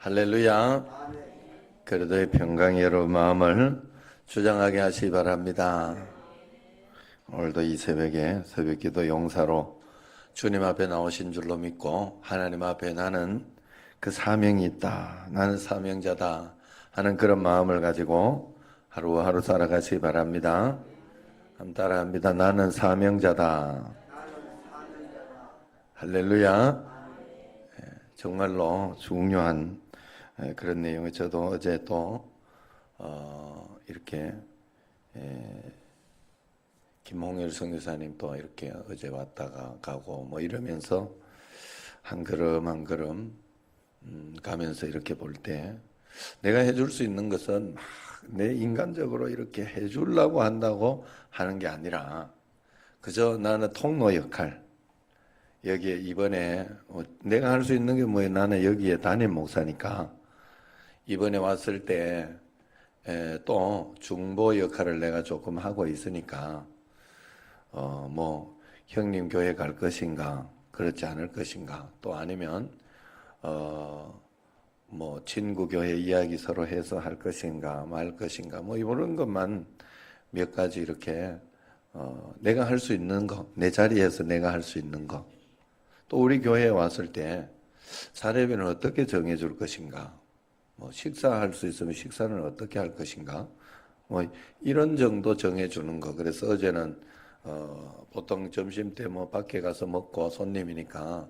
할렐루야. 그래도 평강의 여러분 마음을 주장하게 하시기 바랍니다. 오늘도 이 새벽에 새벽기도 용사로 주님 앞에 나오신 줄로 믿고 하나님 앞에 나는 그 사명이 있다, 나는 사명자다 하는 그런 마음을 가지고 하루하루 살아가시기 바랍니다. 한번 따라합니다. 나는 사명자다. 할렐루야. 정말로 중요한 그런 내용을 저도 어제 또 이렇게 김홍열 선교사님 또 이렇게 어제 왔다가 가고 뭐 이러면서 한 걸음 한 걸음 가면서 이렇게 볼 때 내가 해줄 수 있는 것은 막 내 인간적으로 이렇게 해주려고 한다고 하는 게 아니라 그저 나는 통로 역할, 여기에 이번에 내가 할 수 있는 게 뭐예요? 나는 여기에 담임 목사니까 이번에 왔을 때 또 중보 역할을 내가 조금 하고 있으니까 뭐 형님 교회 갈 것인가 그렇지 않을 것인가, 또 아니면 뭐 친구 교회 이야기 서로 해서 할 것인가 말 것인가, 뭐 이런 것만 몇 가지 이렇게 내가 할 수 있는 거, 내 자리에서 내가 할 수 있는 거, 또 우리 교회에 왔을 때 사례비는 어떻게 정해줄 것인가, 뭐 식사할 수 있으면 식사는 어떻게 할 것인가, 뭐 이런 정도 정해주는 거. 그래서 어제는 보통 점심 때 뭐 밖에 가서 먹고 손님이니까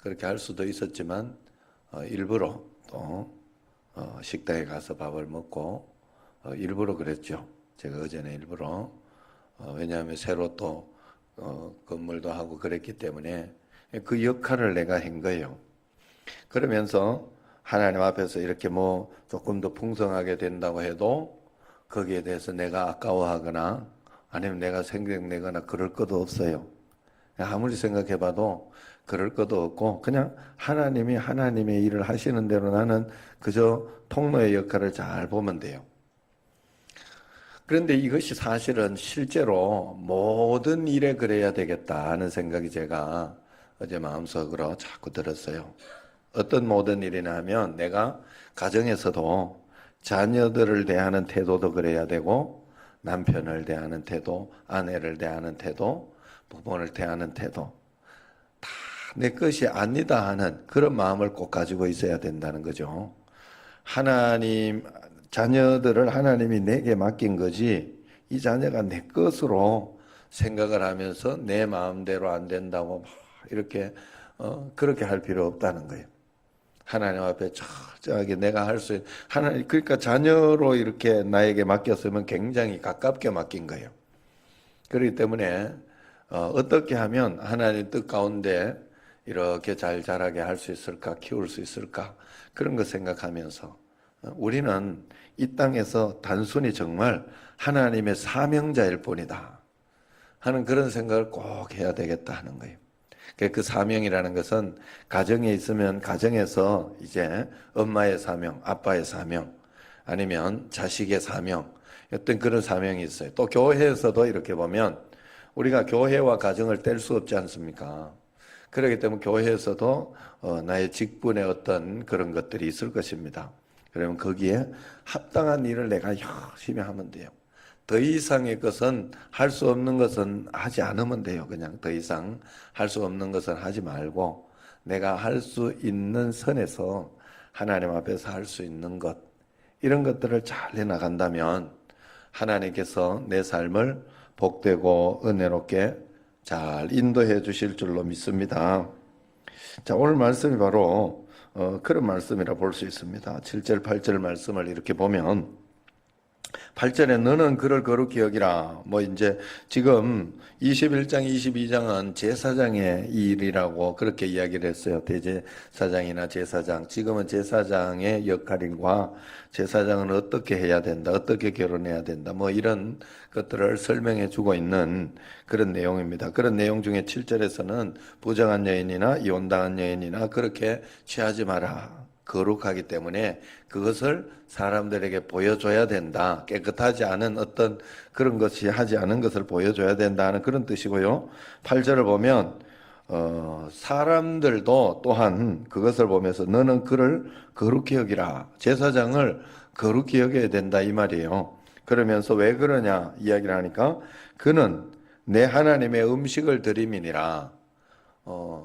그렇게 할 수도 있었지만 일부러 또 식당에 가서 밥을 먹고 일부러 그랬죠. 제가 어제는 일부러 왜냐하면 새로 또 건물도 하고 그랬기 때문에 그 역할을 내가 한 거예요. 그러면서 하나님 앞에서 이렇게 뭐 조금 더 풍성하게 된다고 해도 거기에 대해서 내가 아까워하거나 아니면 내가 생각내거나 그럴 것도 없어요. 아무리 생각해봐도 그럴 것도 없고 그냥 하나님이 하나님의 일을 하시는 대로 나는 그저 통로의 역할을 잘 보면 돼요. 그런데 이것이 사실은 실제로 모든 일에 그래야 되겠다 하는 생각이 제가 어제 마음속으로 자꾸 들었어요. 어떤 모든 일이나 하면 내가 가정에서도 자녀들을 대하는 태도도 그래야 되고, 남편을 대하는 태도, 아내를 대하는 태도, 부모를 대하는 태도, 다 내 것이 아니다 하는 그런 마음을 꼭 가지고 있어야 된다는 거죠. 하나님, 자녀들을 하나님이 내게 맡긴 거지 이 자녀가 내 것으로 생각을 하면서 내 마음대로 안 된다고 막 이렇게 그렇게 할 필요 없다는 거예요. 하나님 앞에 철저하게 내가 할 수 있는, 하나님, 그러니까 자녀로 이렇게 나에게 맡겼으면 굉장히 가깝게 맡긴 거예요. 그렇기 때문에 어떻게 하면 하나님 뜻 가운데 이렇게 잘 자라게 할 수 있을까, 키울 수 있을까, 그런 거 생각하면서 우리는 이 땅에서 단순히 정말 하나님의 사명자일 뿐이다 하는 그런 생각을 꼭 해야 되겠다 하는 거예요. 그 사명이라는 것은 가정에 있으면 가정에서 이제 엄마의 사명, 아빠의 사명, 아니면 자식의 사명, 어떤 그런 사명이 있어요. 또 교회에서도 이렇게 보면 우리가 교회와 가정을 뗄 수 없지 않습니까? 그렇기 때문에 교회에서도 나의 직분의 어떤 그런 것들이 있을 것입니다. 그러면 거기에 합당한 일을 내가 열심히 하면 돼요. 더 이상의 것은, 할 수 없는 것은 하지 않으면 돼요. 그냥 더 이상 할 수 없는 것은 하지 말고 내가 할 수 있는 선에서 하나님 앞에서 할 수 있는 것, 이런 것들을 잘 해나간다면 하나님께서 내 삶을 복되고 은혜롭게 잘 인도해 주실 줄로 믿습니다. 자, 오늘 말씀이 바로 그런 말씀이라 볼 수 있습니다. 7절 8절 말씀을 이렇게 보면 8절에 너는 그를 거룩히 여기라. 뭐 이제 지금 21장 22장은 제사장의 일이라고 그렇게 이야기를 했어요. 대제사장이나 제사장. 지금은 제사장의 역할과 제사장은 어떻게 해야 된다, 어떻게 결혼해야 된다, 뭐 이런 것들을 설명해 주고 있는 그런 내용입니다. 그런 내용 중에 7절에서는 부정한 여인이나 이혼당한 여인이나 그렇게 취하지 마라. 거룩하기 때문에 그것을 사람들에게 보여줘야 된다. 깨끗하지 않은 어떤 그런 것이 하지 않은 것을 보여줘야 된다는 그런 뜻이고요. 8절을 보면 사람들도 또한 그것을 보면서 너는 그를 거룩히 여기라. 제사장을 거룩히 여겨야 된다 이 말이에요. 그러면서 왜 그러냐 이야기를 하니까 그는 내 하나님의 음식을 드림이니라.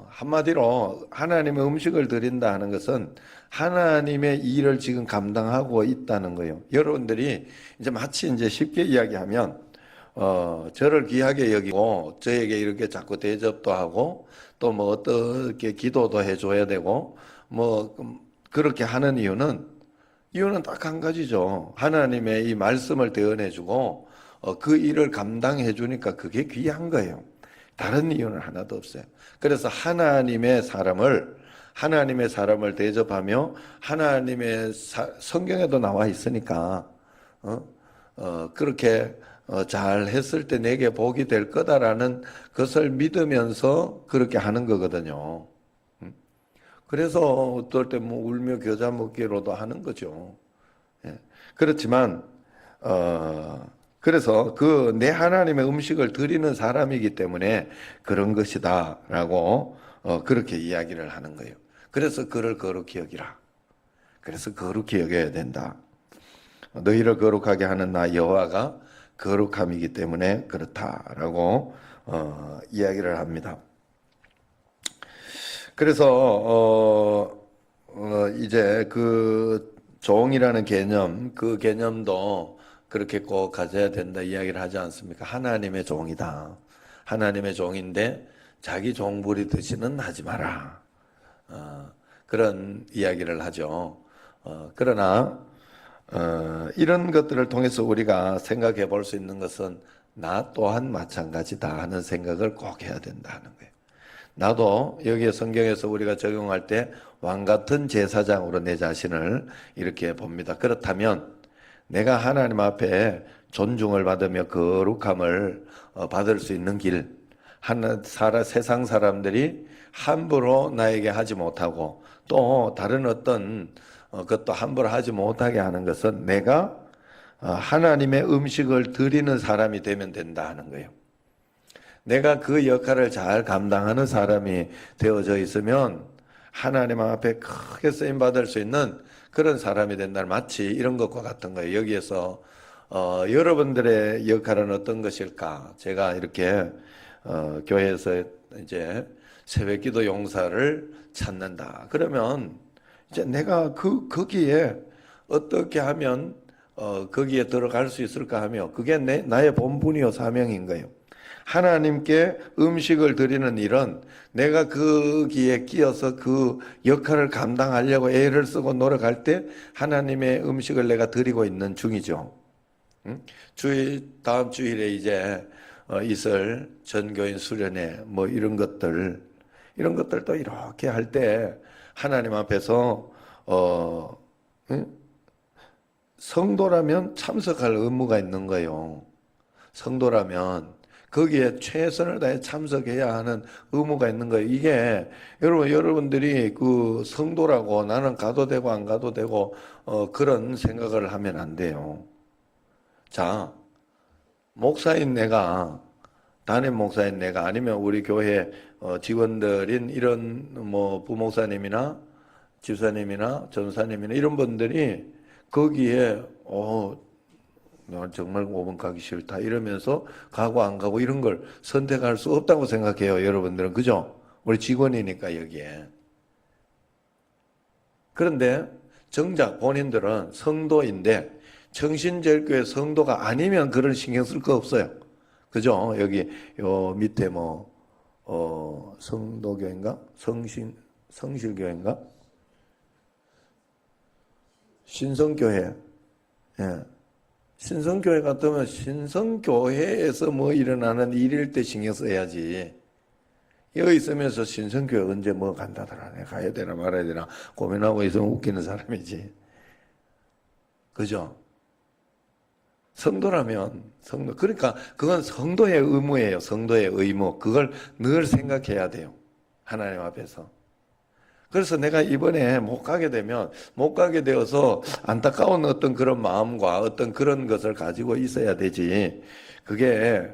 한마디로 하나님의 음식을 드린다 하는 것은 하나님의 일을 지금 감당하고 있다는 거예요. 여러분들이 이제 마치 이제 쉽게 이야기하면 저를 귀하게 여기고 저에게 이렇게 자꾸 대접도 하고 또 뭐 어떻게 기도도 해줘야 되고 뭐 그렇게 하는 이유는 딱 한 가지죠. 하나님의 이 말씀을 대언해주고 그 일을 감당해 주니까 그게 귀한 거예요. 다른 이유는 하나도 없어요. 그래서 하나님의 사람을 대접하며 성경에도 나와 있으니까 그렇게 잘 했을 때 내게 복이 될 거다라는 것을 믿으면서 그렇게 하는 거거든요. 그래서 어떨 때 뭐 울며 겨자 먹기로도 하는 거죠. 예. 그렇지만 그래서 그 내 하나님의 음식을 드리는 사람이기 때문에 그런 것이다라고 그렇게 이야기를 하는 거예요. 그래서 그를 거룩히 여기라. 그래서 거룩히 여겨야 된다. 너희를 거룩하게 하는 나 여호와가 거룩함이기 때문에 그렇다라고 이야기를 합니다. 그래서 이제 그 종이라는 개념, 그 개념도 그렇게 꼭 가져야 된다 이야기를 하지 않습니까? 하나님의 종이다. 하나님의 종인데 자기 종 부리듯이는 하지 마라. 그런 이야기를 하죠. 그러나 이런 것들을 통해서 우리가 생각해 볼 수 있는 것은 나 또한 마찬가지다 하는 생각을 꼭 해야 된다 하는 거예요. 나도 여기에 성경에서 우리가 적용할 때 왕 같은 제사장으로 내 자신을 이렇게 봅니다. 그렇다면 내가 하나님 앞에 존중을 받으며 거룩함을 받을 수 있는 길, 세상 사람들이 함부로 나에게 하지 못하고 또 다른 어떤 것도 함부로 하지 못하게 하는 것은 내가 하나님의 음식을 드리는 사람이 되면 된다 하는 거예요. 내가 그 역할을 잘 감당하는 사람이 되어져 있으면 하나님 앞에 크게 쓰임 받을 수 있는 그런 사람이 된다. 마치 이런 것과 같은 거예요. 여기에서 여러분들의 역할은 어떤 것일까? 제가 이렇게 교회에서 이제 새벽기도 용사를 찾는다. 그러면 이제 내가 거기에 어떻게 하면 거기에 들어갈 수 있을까 하며 그게 나의 본분이요 사명인 거예요. 하나님께 음식을 드리는 일은 내가 거기에 끼어서 그 역할을 감당하려고 애를 쓰고 노력할 때 하나님의 음식을 내가 드리고 있는 중이죠. 다음 주일에 이제 있을 전교인 수련회 뭐 이런 것들도 이렇게 할 때 하나님 앞에서 성도라면 참석할 의무가 있는 거예요. 성도라면 거기에 최선을 다해 참석해야 하는 의무가 있는 거예요. 이게 여러분들이 그 성도라고 나는 가도 되고 안 가도 되고 그런 생각을 하면 안 돼요. 자, 목사인 내가, 담임 목사인 내가 아니면 우리 교회 직원들인 이런 뭐 부목사님이나 집사님이나 전사님이나 이런 분들이 거기에 난 정말 5번 가기 싫다 이러면서 가고 안 가고 이런 걸 선택할 수 없다고 생각해요. 여러분들은 그죠? 우리 직원이니까 여기에. 그런데 정작 본인들은 성도인데 청신제일교회 성도가 아니면 그런 신경 쓸 거 없어요. 그죠? 여기 요 밑에 뭐 성도교회인가? 성실교회인가? 신성교회. 예. 신성교회 같으면 신성교회에서 뭐 일어나는 일일 때 신경 써야지. 여기 있으면서 신성교회 언제 뭐 간다더라. 내가 가야 되나 말아야 되나 고민하고 있으면 웃기는 사람이지. 그죠? 성도라면 그러니까 그건 성도의 의무예요. 성도의 의무. 그걸 늘 생각해야 돼요. 하나님 앞에서. 그래서 내가 이번에 못 가게 되어서 안타까운 어떤 그런 마음과 어떤 그런 것을 가지고 있어야 되지. 그게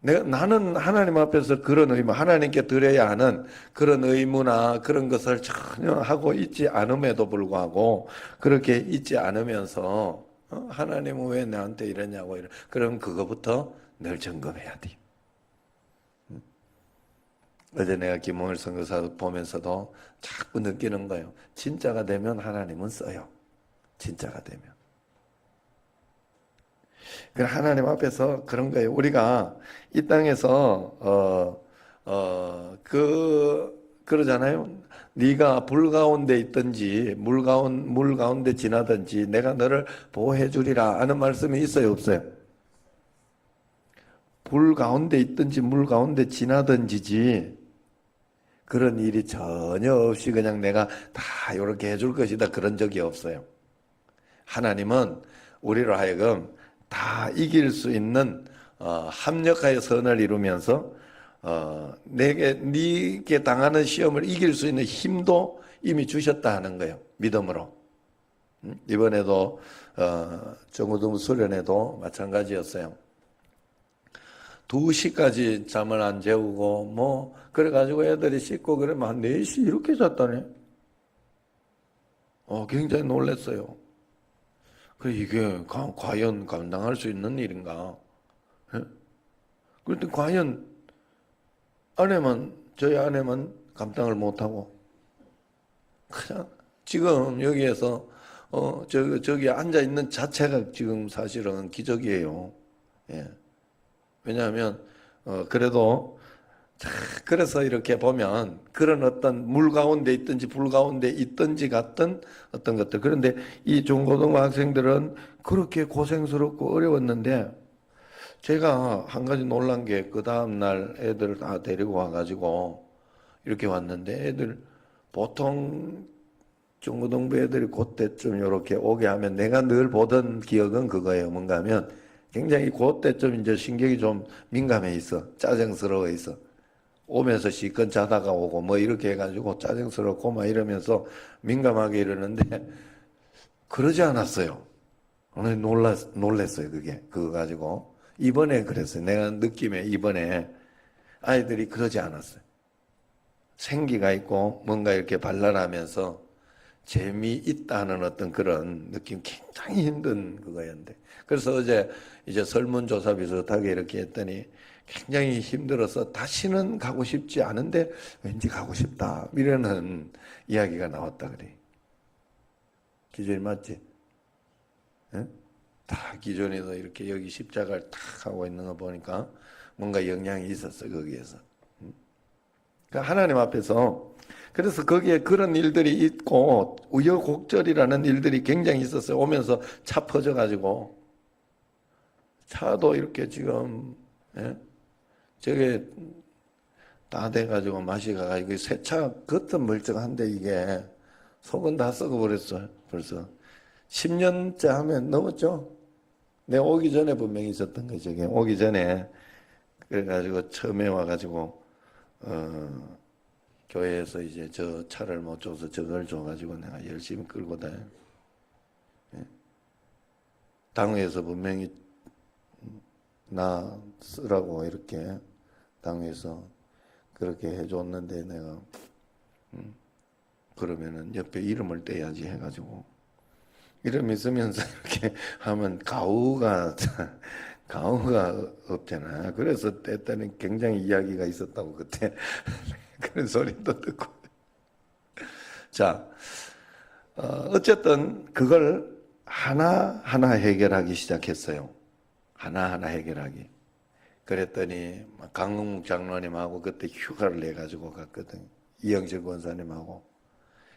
나는 하나님 앞에서 그런 의무, 하나님께 드려야 하는 그런 의무나 그런 것을 전혀 하고 있지 않음에도 불구하고 그렇게 있지 않으면서 하나님은 왜 나한테 이러냐고 그럼 그거부터 늘 점검해야 돼. 어제 내가 김홍일 선교사 보면서도 자꾸 느끼는 거예요. 진짜가 되면 하나님은 써요. 진짜가 되면. 그 하나님 앞에서 그런 거예요. 우리가 이 땅에서 그러잖아요. 네가 불 가운데 있든지 물 가운데 지나든지 내가 너를 보호해 주리라 하는 말씀이 있어요, 없어요? 불 가운데 있든지 물 가운데 지나든지지 그런 일이 전혀 없이 그냥 내가 다 이렇게 해줄 것이다 그런 적이 없어요. 하나님은 우리로 하여금 다 이길 수 있는 합력하여 선을 이루면서 네게 당하는 시험을 이길 수 있는 힘도 이미 주셨다 하는 거예요. 믿음으로. 이번에도 정우등 수련회도 마찬가지였어요. 2시까지 잠을 안 재우고 뭐 그래가지고 애들이 씻고 그러면 한 4시 이렇게 잤다네. 굉장히 놀랐어요. 이게 과연 감당할 수 있는 일인가? 예? 그런데 과연 저희 아내만 감당을 못하고 그냥 지금 여기에서 저기 앉아 있는 자체가 지금 사실은 기적이에요. 예. 왜냐하면 그래도 그래서 이렇게 보면 그런 어떤 물 가운데 있든지 불 가운데 있든지 같은 어떤 것들. 그런데 이 중고등부 학생들은 그렇게 고생스럽고 어려웠는데 제가 한 가지 놀란 게 그 다음날 애들 다 데리고 와가지고 이렇게 왔는데 애들 보통 중고등부 애들이 그때쯤 이렇게 오게 하면 내가 늘 보던 기억은 그거예요. 뭔가 하면 굉장히 그때쯤 이제 신경이 좀 민감해 있어. 짜증스러워 있어. 오면서 시건 자다가 오고 뭐 이렇게 해가지고 짜증스럽고 막 이러면서 민감하게 이러는데 그러지 않았어요. 오늘 놀랬어요. 그거 가지고. 이번에 그랬어요. 내가 느낌에 이번에 아이들이 그러지 않았어요. 생기가 있고 뭔가 이렇게 발랄하면서 재미있다는 어떤 그런 느낌 굉장히 힘든 그거였는데. 그래서 어제 이제 설문조사 비슷하게 이렇게 했더니 굉장히 힘들어서 다시는 가고 싶지 않은데 왠지 가고 싶다. 이러는 이야기가 나왔다 그래. 기준이 맞지? 응? 다 기존에서 이렇게 여기 십자가를 탁 하고 있는 거 보니까 뭔가 영향이 있었어 거기에서. 그러니까 하나님 앞에서 그래서 거기에 그런 일들이 있고 우여곡절이라는 일들이 굉장히 있었어요. 오면서 차 퍼져가지고 차도 이렇게 지금 저게 다 돼가지고 맛이 가가지고 새 차 겉은 멀쩡한데 이게 속은 다 썩어버렸어 벌써. 10년째 하면 넘었죠. 내가 오기 전에 분명히 있었던 거죠. 오기 전에 그래가지고 처음에 와가지고 교회에서 이제 저 차를 못 줘서 저걸 줘가지고 내가 열심히 끌고 다녀. 당회에서 분명히 나 쓰라고 이렇게 당회에서 그렇게 해줬는데 내가 그러면은 옆에 이름을 떼야지 해가지고 이름 있으면서 이렇게 하면 가오가 없잖아. 그래서 뗐더니 굉장히 이야기가 있었다고 그때 그런 소리도 듣고. 자, 어쨌든 그걸 하나하나 해결하기 시작했어요. 하나하나 해결하기. 그랬더니 강흥묵 장로님하고 그때 휴가를 내가지고 갔거든. 이영실 권사님하고.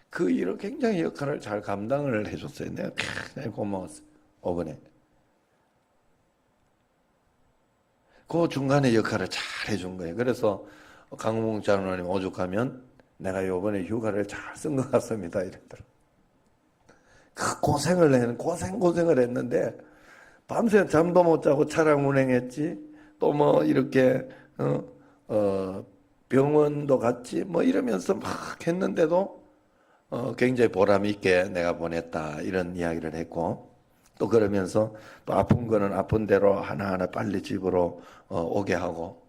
그 일을 굉장히 역할을 잘 감당을 해줬어요. 내가 굉장히 고마웠어요. 5번에. 그 중간에 역할을 잘 해준 거예요. 그래서 강흥묵 장로님 오죽하면 내가 이번에 휴가를 잘 쓴 것 같습니다. 이랬더라. 그 고생을 했는데 밤새 잠도 못 자고 차량 운행했지. 또 뭐 이렇게 병원도 갔지. 뭐 이러면서 막 했는데도 굉장히 보람 있게 내가 보냈다 이런 이야기를 했고 또 그러면서 또 아픈 거는 아픈 대로 하나하나 빨리 집으로 오게 하고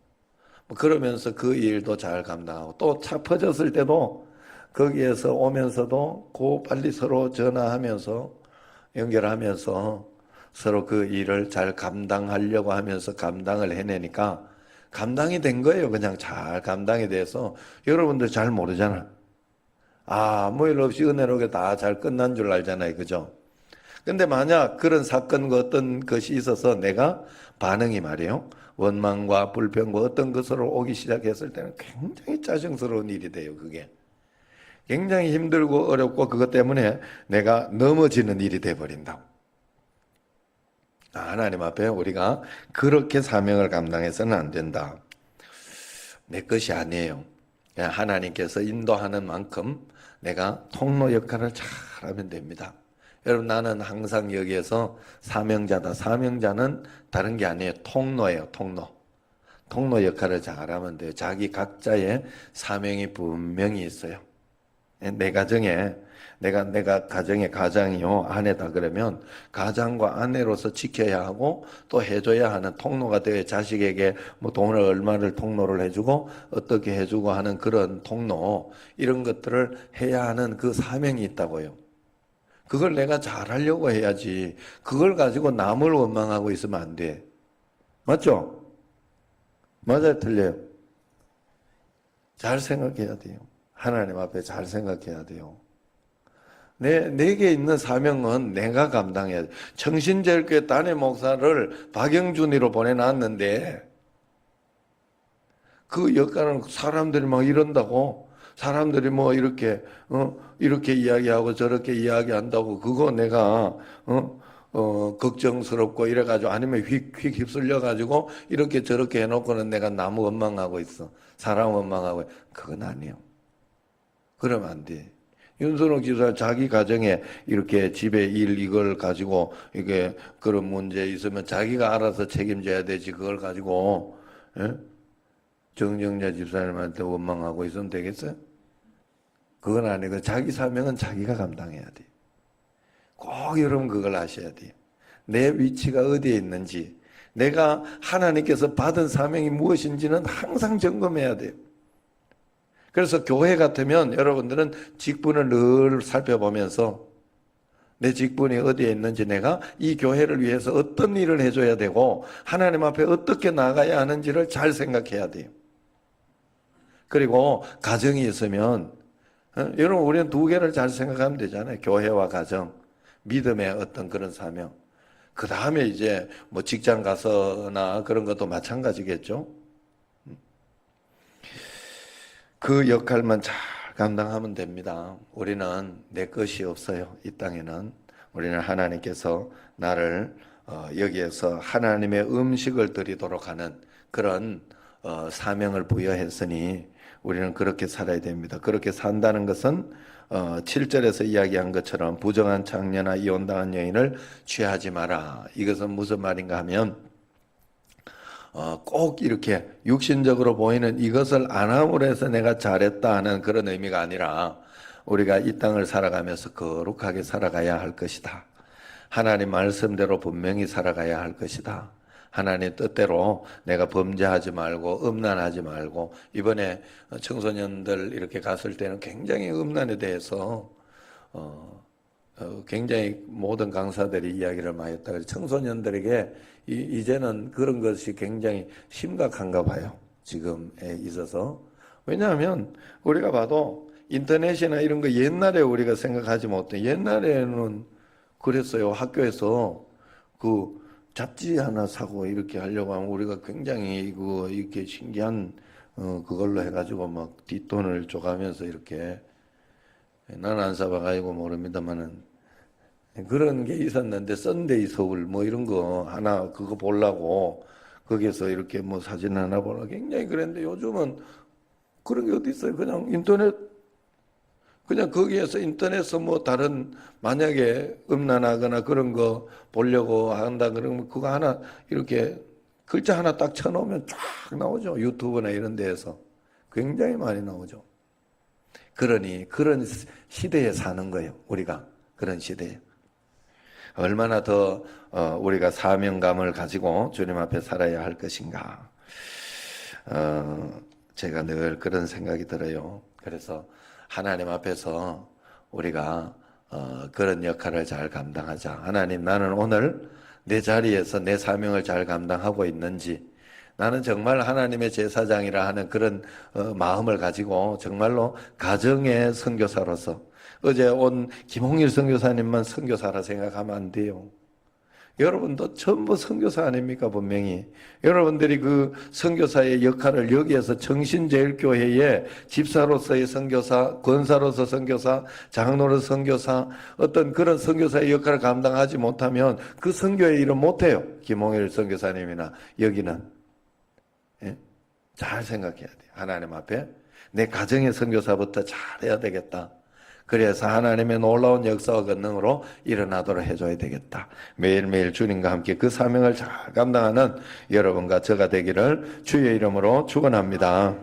뭐 그러면서 그 일도 잘 감당하고 또 차 퍼졌을 때도 거기에서 오면서도 빨리 서로 전화하면서 연결하면서 서로 그 일을 잘 감당하려고 하면서 감당을 해내니까 감당이 된 거예요. 그냥 잘 감당이 돼서 여러분들 잘 모르잖아. 아무 일 없이 은혜롭게 다 잘 끝난 줄 알잖아요. 그죠? 근데 만약 그런 사건과 어떤 것이 있어서 내가 반응이 말이에요. 원망과 불평과 어떤 것으로 오기 시작했을 때는 굉장히 짜증스러운 일이 돼요. 그게. 굉장히 힘들고 어렵고 그것 때문에 내가 넘어지는 일이 돼버린다고. 하나님 앞에 우리가 그렇게 사명을 감당해서는 안 된다. 내 것이 아니에요. 그냥 하나님께서 인도하는 만큼 내가 통로 역할을 잘하면 됩니다. 여러분 나는 항상 여기에서 사명자다. 사명자는 다른 게 아니에요. 통로예요. 통로. 통로 역할을 잘하면 돼요. 자기 각자의 사명이 분명히 있어요. 내 가정에 내가 가정의 가장이요 아내다 그러면 가장과 아내로서 지켜야 하고 또 해줘야 하는 통로가 되어 자식에게 뭐 돈을 얼마를 통로를 해주고 어떻게 해주고 하는 그런 통로 이런 것들을 해야 하는 그 사명이 있다고요. 그걸 내가 잘하려고 해야지 그걸 가지고 남을 원망하고 있으면 안 돼. 맞죠? 맞아요, 틀려요? 잘 생각해야 돼요. 하나님 앞에 잘 생각해야 돼요. 내게 있는 사명은 내가 감당해야 돼. 청신제일교회 담임 목사를 박영준이로 보내놨는데 그 역할은 사람들이 막 이런다고 사람들이 뭐 이렇게 이렇게 이야기하고 저렇게 이야기한다고 그거 내가 걱정스럽고 이래가지고 아니면 휙 휩쓸려가지고 이렇게 저렇게 해놓고는 내가 나무 원망하고 있어. 사람 원망하고 그건 아니에요. 그러면 안 돼. 윤선홍 지사 자기 가정에 이렇게 집에 이걸 가지고 이게 그런 문제 있으면 자기가 알아서 책임져야 되지 그걸 가지고 예? 정정자 집사님한테 원망하고 있으면 되겠어요? 그건 아니고 자기 사명은 자기가 감당해야 돼. 꼭 여러분 그걸 아셔야 돼요. 내 위치가 어디에 있는지 내가 하나님께서 받은 사명이 무엇인지는 항상 점검해야 돼요. 그래서 교회 같으면 여러분들은 직분을 늘 살펴보면서 내 직분이 어디에 있는지 내가 이 교회를 위해서 어떤 일을 해줘야 되고 하나님 앞에 어떻게 나가야 하는지를 잘 생각해야 돼요. 그리고 가정이 있으면 여러분 우리는 두 개를 잘 생각하면 되잖아요. 교회와 가정, 믿음의 어떤 그런 사명. 그 다음에 이제 뭐 직장 가서나 그런 것도 마찬가지겠죠. 그 역할만 잘 감당하면 됩니다. 우리는 내 것이 없어요. 이 땅에는. 우리는 하나님께서 나를 여기에서 하나님의 음식을 드리도록 하는 그런 사명을 부여했으니 우리는 그렇게 살아야 됩니다. 그렇게 산다는 것은 7절에서 이야기한 것처럼 부정한 창녀나 이혼당한 여인을 취하지 마라. 이것은 무슨 말인가 하면 꼭 이렇게 육신적으로 보이는 이것을 안 함으로 해서 내가 잘했다 하는 그런 의미가 아니라 우리가 이 땅을 살아가면서 거룩하게 살아가야 할 것이다. 하나님 말씀대로 분명히 살아가야 할 것이다. 하나님 뜻대로 내가 범죄하지 말고 음란하지 말고 이번에 청소년들 이렇게 갔을 때는 굉장히 음란에 대해서 굉장히 모든 강사들이 이야기를 많이 했다. 그래서 청소년들에게 이제는 그런 것이 굉장히 심각한가 봐요. 지금에 있어서. 왜냐하면 우리가 봐도 인터넷이나 이런 거 옛날에 우리가 생각하지 못해. 옛날에는 그랬어요. 학교에서 그 잡지 하나 사고 이렇게 하려고 하면 우리가 굉장히 이렇게 신기한 그걸로 해가지고 막 뒷돈을 줘가면서 이렇게 나는 안 사봐가지고 모릅니다만은 그런 게 있었는데 썬데이 서울 뭐 이런 거 하나 그거 보려고 거기서 이렇게 뭐 사진 하나 보려고 굉장히 그랬는데 요즘은 그런 게 어디 있어요. 그냥 인터넷 그냥 거기에서 인터넷에서 뭐 다른 만약에 음란하거나 그런 거 보려고 한다 그러면 그거 하나 이렇게 글자 하나 딱 쳐놓으면 쫙 나오죠. 유튜브나 이런 데에서 굉장히 많이 나오죠. 그러니 그런 시대에 사는 거예요. 우리가 그런 시대에. 얼마나 더 우리가 사명감을 가지고 주님 앞에 살아야 할 것인가. 제가 늘 그런 생각이 들어요. 그래서 하나님 앞에서 우리가 그런 역할을 잘 감당하자. 하나님, 나는 오늘 내 자리에서 내 사명을 잘 감당하고 있는지, 나는 정말 하나님의 제사장이라 하는 그런 마음을 가지고 정말로 가정의 선교사로서, 어제 온 김홍일 선교사님만 선교사라 생각하면 안 돼요. 여러분도 전부 선교사 아닙니까? 분명히 여러분들이 그 선교사의 역할을 여기에서 정신제일교회의 집사로서의 선교사, 권사로서 선교사, 장로로서 선교사, 어떤 그런 선교사의 역할을 감당하지 못하면 그 선교의 일은 못해요. 김홍일 선교사님이나 여기는. 예? 잘 생각해야 돼요. 하나님 앞에 내 가정의 선교사부터 잘해야 되겠다. 그래서 하나님의 놀라운 역사와 권능으로 일어나도록 해줘야 되겠다. 매일매일 주님과 함께 그 사명을 잘 감당하는 여러분과 저가 되기를 주의 이름으로 축원합니다.